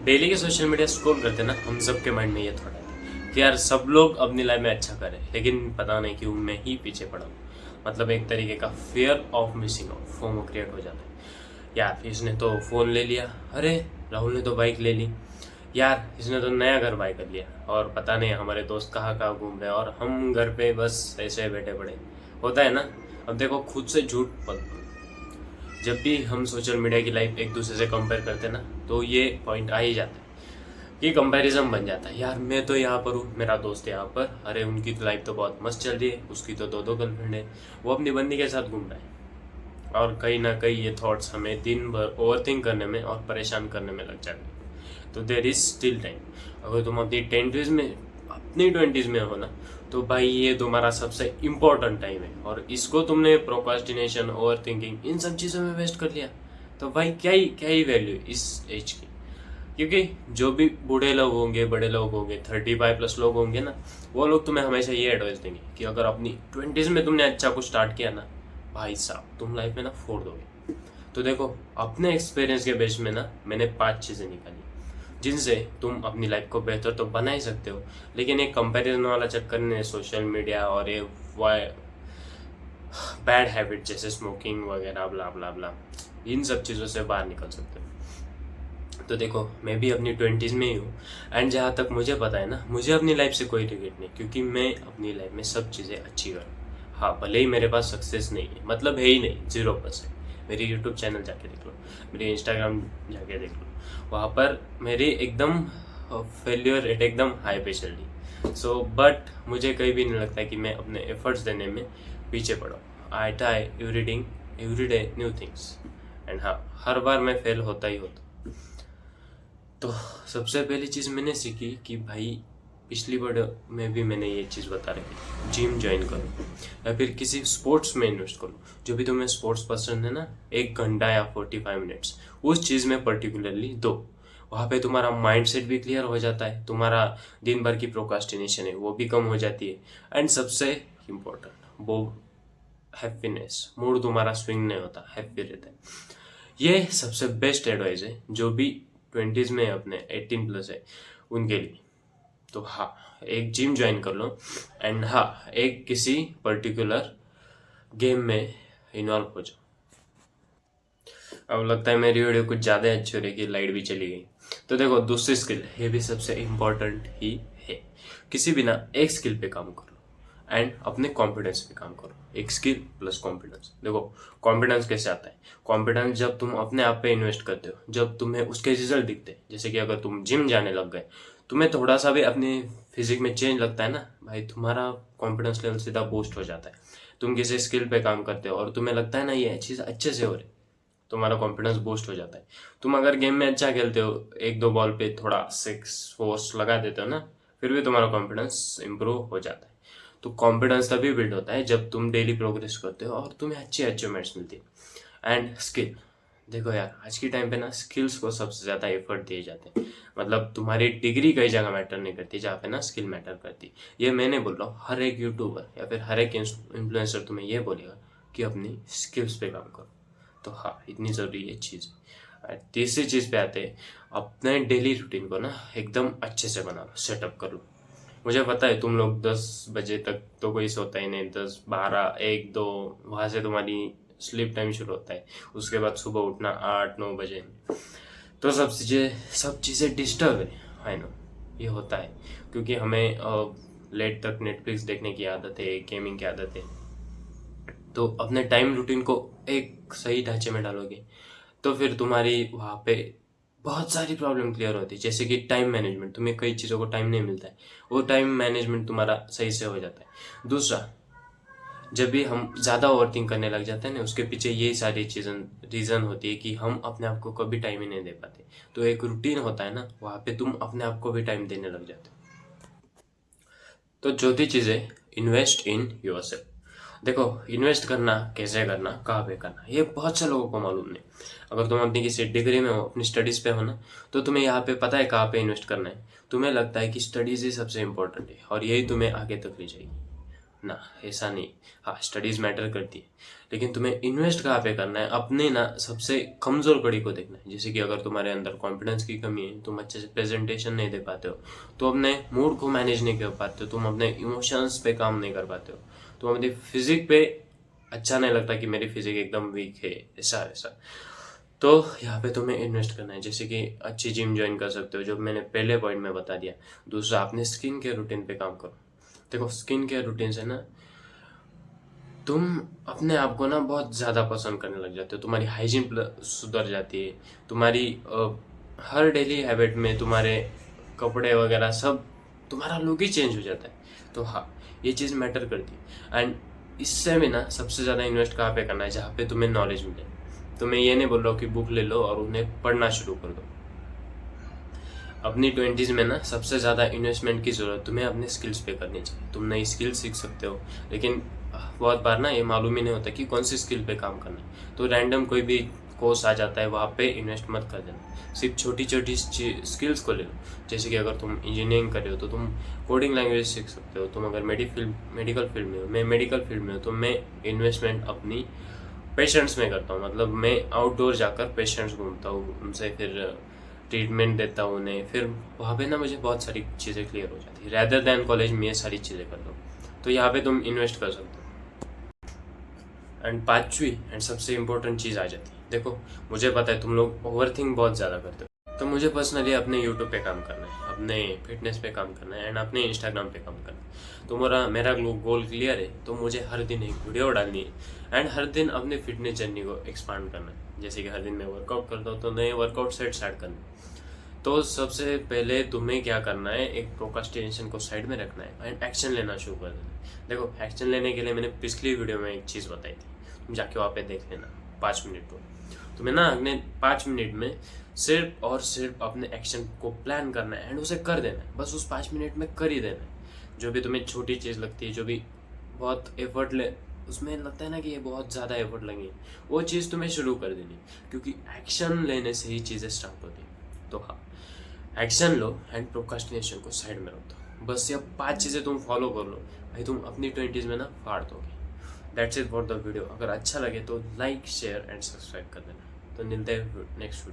Daily के social media scroll करते ना हम सबके माइंड में ये थॉट आता है कि यार सब लोग अपनी लाइफ में अच्छा करें, लेकिन पता नहीं क्यों मैं ही पीछे पड़ा हूँ। मतलब एक तरीके का fear of missing out, FOMO create हो जाता है। यार इसने तो फ़ोन ले लिया, अरे राहुल ने तो बाइक ले ली, यार इसने तो नया घर बाय कर लिया, और पता नहीं हमारे दोस्त कहाँ कहाँ घूम रहे हैं और हम घर पे बस ऐसे बैठे पड़े। होता है ना। अब देखो, खुद से झूठ मत बोलो। जब भी हम सोशल मीडिया की लाइफ एक दूसरे से कंपेयर करते हैं ना, तो ये पॉइंट आ ही जाता है कि कंपैरिजन बन जाता है। यार मैं तो यहाँ पर हूँ, मेरा दोस्त यहाँ पर, अरे उनकी तो लाइफ तो बहुत मस्त चल रही है, उसकी तो दो दो गर्लफ्रेंड है, वो अपनी बंदी के साथ घूम रहा है। और कहीं ना कहीं ये थॉट्स हमें दिन भर ओवरथिंक करने में और परेशान करने में लग जाते हैं। तो देर इज स्टिल टाइम। अगर तुम अपनी ट्वेंटीज में हो ना, तो भाई ये तुम्हारा सबसे इम्पोर्टेंट टाइम है, और इसको तुमने प्रोक्रास्टिनेशन, ओवर थिंकिंग, इन सब चीज़ों में वेस्ट कर लिया, तो भाई क्या ही वैल्यू इस एज की। क्योंकि जो भी बूढ़े लोग होंगे, बड़े लोग होंगे, 35+ लोग होंगे ना, वो लोग तुम्हें हमेशा ये एडवाइस देंगे कि अगर अपनी ट्वेंटीज़ में तुमने अच्छा कुछ स्टार्ट किया ना, भाई साहब तुम लाइफ में ना फोड़ दोगे। तो देखो, अपने एक्सपीरियंस के बेस में ना मैंने 5 चीज़ें निकाली जिनसे तुम अपनी लाइफ को बेहतर तो बना ही सकते हो, लेकिन एक कंपैरिजन वाला चक्कर में सोशल मीडिया और ये बैड हैबिट जैसे स्मोकिंग वगैरह ब्ला ब्ला ब्ला, इन सब चीज़ों से बाहर निकल सकते हो। तो देखो, मैं भी अपनी ट्वेंटीज़ में ही हूँ, एंड जहाँ तक मुझे पता है ना, मुझे अपनी लाइफ से कोई रिग्रेट नहीं, क्योंकि मैं अपनी लाइफ में सब चीज़ें अच्छी करूँ। हाँ, भले ही मेरे पास सक्सेस नहीं है, मतलब है ही नहीं, 0%। मेरी यूट्यूब चैनल जाके देख लो, मेरी इंस्टाग्राम जाके देख लो, वहाँ पर मेरी एकदम फेल्यूर रेट एकदम हाई पे चल रही। सो बट मुझे कहीं भी नहीं लगता है कि मैं अपने एफर्ट्स देने में पीछे पड़ा। I try every day new things, and हाँ, हर बार मैं फेल होता ही होता। तो सबसे पहली चीज़ मैंने सीखी कि भाई, पिछली बार में भी मैंने ये चीज़ बता रखी, जिम ज्वाइन करो या फिर किसी स्पोर्ट्स में इन्वेस्ट करो। जो भी तुम्हें स्पोर्ट्स पसंद है ना, 1 घंटा या 45 मिनट्स उस चीज़ में पर्टिकुलरली दो। वहाँ पे तुम्हारा माइंड सेट भी क्लियर हो जाता है, तुम्हारा दिन भर की प्रोक्रास्टिनेशन है वो भी कम हो जाती है, एंड सबसे इम्पोर्टेंट वो हैप्पीनेस, मूड तुम्हारा स्विंग नहीं होता, हैप्पी रहता है। ये सबसे बेस्ट एडवाइस है जो भी ट्वेंटीज़ में अपने 18+ है उनके लिए। तो हाँ, एक जिम ज्वाइन कर लो, एंड हाँ, एक किसी पर्टिकुलर गेम में इन्वॉल्व हो जाओ। अब लगता है मेरी वीडियो कुछ ज़्यादा अच्छी हो रही कि लाइट भी चली गई। तो देखो, दूसरी स्किल, ये भी सबसे इम्पोर्टेंट ही है। किसी भी ना एक स्किल पे काम करो, एंड अपने कॉन्फिडेंस पे काम करो। एक स्किल प्लस कॉन्फिडेंस। देखो, कॉन्फिडेंस कैसे आता है? कॉन्फिडेंस जब तुम अपने आप पे इन्वेस्ट करते हो, जब तुम्हें उसके रिजल्ट दिखते हैं। जैसे कि अगर तुम जिम जाने लग गए, तुम्हें थोड़ा सा भी अपने फिजिक में चेंज लगता है ना, भाई तुम्हारा कॉन्फिडेंस लेवल सीधा बूस्ट हो जाता है। तुम किसी स्किल पे काम करते हो और तुम्हें लगता है ना ये चीज़ अच्छे से हो रही, तुम्हारा कॉन्फिडेंस बूस्ट हो जाता है। तुम अगर गेम में अच्छा खेलते हो, 1-2 बॉल पे थोड़ा सिक्स फोर्स लगा देते हो ना, फिर भी तुम्हारा कॉन्फिडेंस इंप्रूव हो जाता है। तो कॉन्फिडेंस तभी बिल्ड होता है जब तुम डेली प्रोग्रेस करते हो और तुम्हें अच्छी अचीवमेंट्स मिलती है। एंड स्किल, देखो यार, आज के टाइम पे ना स्किल्स को सबसे ज़्यादा एफर्ट दिए जाते हैं। मतलब तुम्हारी डिग्री कई जगह मैटर नहीं करती, जहाँ पे ना स्किल मैटर करती। ये मैं नहीं बोल रहा हूँ, हर एक यूट्यूबर या फिर हर एक इन्फ्लुएंसर तुम्हें ये बोलेगा कि अपनी स्किल्स पे काम करो। तो हाँ, इतनी ज़रूरी है चीज़। और तीसरी चीज़ पे आते हैं, अपने डेली रूटीन को ना एकदम अच्छे से बना लो, सेटअप कर लो। मुझे पता है तुम लोग 10 बजे तक तो कोई सोता ही नहीं, 10, 12, 1, 2, वहाँ से तुम्हारी स्लीप टाइम शुरू होता है। उसके बाद सुबह उठना 8-9 बजे। तो सब चीज़ें डिस्टर्ब है, आई नो, ये होता है, क्योंकि हमें लेट तक नेटफ्लिक्स देखने की आदत है, गेमिंग की आदत है। तो अपने टाइम रूटीन को एक सही ढांचे में डालोगे, तो फिर तुम्हारी वहाँ पे बहुत सारी प्रॉब्लम क्लियर होती है। जैसे कि टाइम मैनेजमेंट, तुम्हें कई चीज़ों को टाइम नहीं मिलता है, वो टाइम मैनेजमेंट तुम्हारा सही से हो जाता है। दूसरा, जब भी हम ज़्यादा ओवरथिंक करने लग जाते हैं ना, उसके पीछे यही सारी चीज़ें रीज़न होती है कि हम अपने आप को कभी टाइम ही नहीं दे पाते। तो एक रूटीन होता है ना, वहाँ पे तुम अपने आप को भी टाइम देने लग जाते हो। तो चौथी चीज़ है, इन्वेस्ट इन योरसेल्फ। देखो, इन्वेस्ट करना कैसे करना, कहाँ पे करना, ये बहुत से लोगों को मालूम नहीं। अगर तुम अपनी किसी डिग्री में हो, अपनी स्टडीज़ पे हो ना, तो तुम्हें यहाँ पे पता है कहाँ पे इन्वेस्ट करना है। तुम्हें लगता है कि स्टडीज़ ही सबसे इम्पोर्टेंट है और यही तुम्हें आगे तक ले जाएगी। ना, ऐसा नहीं। हाँ, स्टडीज़ मैटर करती है, लेकिन तुम्हें इन्वेस्ट कहाँ पे करना है, अपने ना सबसे कमज़ोर कड़ी को देखना है। जैसे कि अगर तुम्हारे अंदर कॉन्फिडेंस की कमी है, तुम अच्छे से प्रेजेंटेशन नहीं दे पाते हो, तो अपने मूड को मैनेज नहीं कर पाते हो, तुम अपने इमोशंस पे काम नहीं कर पाते हो, तुम अपनी फिजिक पे अच्छा नहीं लगता कि मेरी फिजिक एकदम वीक है, ऐसा ऐसा, तो यहाँ पे तुम्हें इन्वेस्ट करना है। जैसे कि अच्छी जिम ज्वाइन कर सकते हो, जो मैंने पहले पॉइंट में बता दिया। दूसरा, अपने स्किन केयर रूटीन पे काम करो। देखो, स्किन केयर रूटीन से ना तुम अपने आप को ना बहुत ज़्यादा पसंद करने लग जाते हो, तुम्हारी हाइजीन सुधर जाती है, तुम्हारी हर डेली हैबिट में तुम्हारे कपड़े वगैरह सब, तुम्हारा लुक ही चेंज हो जाता है। तो हाँ, ये चीज़ मैटर करती है। एंड इससे भी ना सबसे ज़्यादा इन्वेस्ट कहाँ पे करना है, जहाँ पे तुम्हें नॉलेज मिले। तो मैं ये नहीं बोल रहा हूँ कि बुक ले लो और उन्हें पढ़ना शुरू कर दो। अपनी 20s में ना सबसे ज़्यादा इन्वेस्टमेंट की ज़रूरत तुम्हें अपने स्किल्स पे करनी चाहिए। तुम नई स्किल सीख सकते हो, लेकिन बहुत बार ना ये मालूम ही नहीं होता कि कौन सी स्किल पे काम करना है, तो रैंडम कोई भी कोर्स आ जाता है, वहाँ पे इन्वेस्ट मत कर देना। सिर्फ छोटी छोटी स्किल्स को ले लो। जैसे कि अगर तुम इंजीनियरिंग कर रहे हो तो तुम कोडिंग लैंग्वेज सीख सकते हो। तुम अगर मेडिकल फील्ड में हो, मैं मेडिकल फील्ड में हूँ, तो मैं इन्वेस्टमेंट अपनी पेशेंट्स में करता हूँ। मतलब मैं आउटडोर जाकर पेशेंट्स घूमता हूँ, उनसे फिर ट्रीटमेंट देता हूँ उन्हें, फिर वहाँ पे ना मुझे बहुत सारी चीज़ें क्लियर हो जाती है, रैदर दैन कॉलेज में ये सारी चीज़ें करता हूँ। तो यहाँ पे तुम इन्वेस्ट कर सकते हो। एंड पांचवी एंड सबसे इम्पोर्टेंट चीज़ आ जाती है। देखो, मुझे पता है तुम लोग ओवरथिंक बहुत ज़्यादा करते हो, तो मुझे पर्सनली अपने यूट्यूब पे काम करना है, अपने फिटनेस पे काम करना है, एंड अपने इंस्टाग्राम पे काम करना है। तो मेरा गोल क्लियर है, तो मुझे हर दिन एक वीडियो डालनी है एंड हर दिन अपने फिटनेस जर्नी को एक्सपांड करना है। जैसे कि हर दिन मैं वर्कआउट करता हूँ, तो नए वर्कआउट सेट स्टार्ट करना है। तो सबसे पहले तुम्हें क्या करना है, एक प्रोक्रास्टिनेशन को साइड में रखना है एंड एक्शन लेना शुरू कर देना है। देखो, एक्शन लेने के लिए मैंने पिछली वीडियो में एक चीज़ बताई थी, तुम जाके वहाँ पे देख लेना, 5 मिनट को। तुम्हें ना अगले 5 मिनट में सिर्फ और सिर्फ अपने एक्शन को प्लान करना है एंड उसे कर देना है। बस उस 5 मिनट में कर ही देना है। जो भी तुम्हें छोटी चीज़ लगती है, जो भी बहुत एफर्ट ले, उसमें लगता है ना कि ये बहुत ज़्यादा एफर्ट लगी, वो चीज़ तुम्हें शुरू कर देनी, क्योंकि एक्शन लेने से ही चीज़ें स्टार्ट होती हैं। तो हाँ, एक्शन लो एंड प्रोक्रास्टिनेशन को साइड में रख दो। बस ये 5 चीज़ें तुम फॉलो कर लो, भाई तुम अपनी 20s में ना फाड़ दोगे। That's it for the video. अगर अच्छा लगे तो लाइक, शेयर एंड सब्सक्राइब कर देना। तो मिलते हैं नेक्स्ट वीडियो।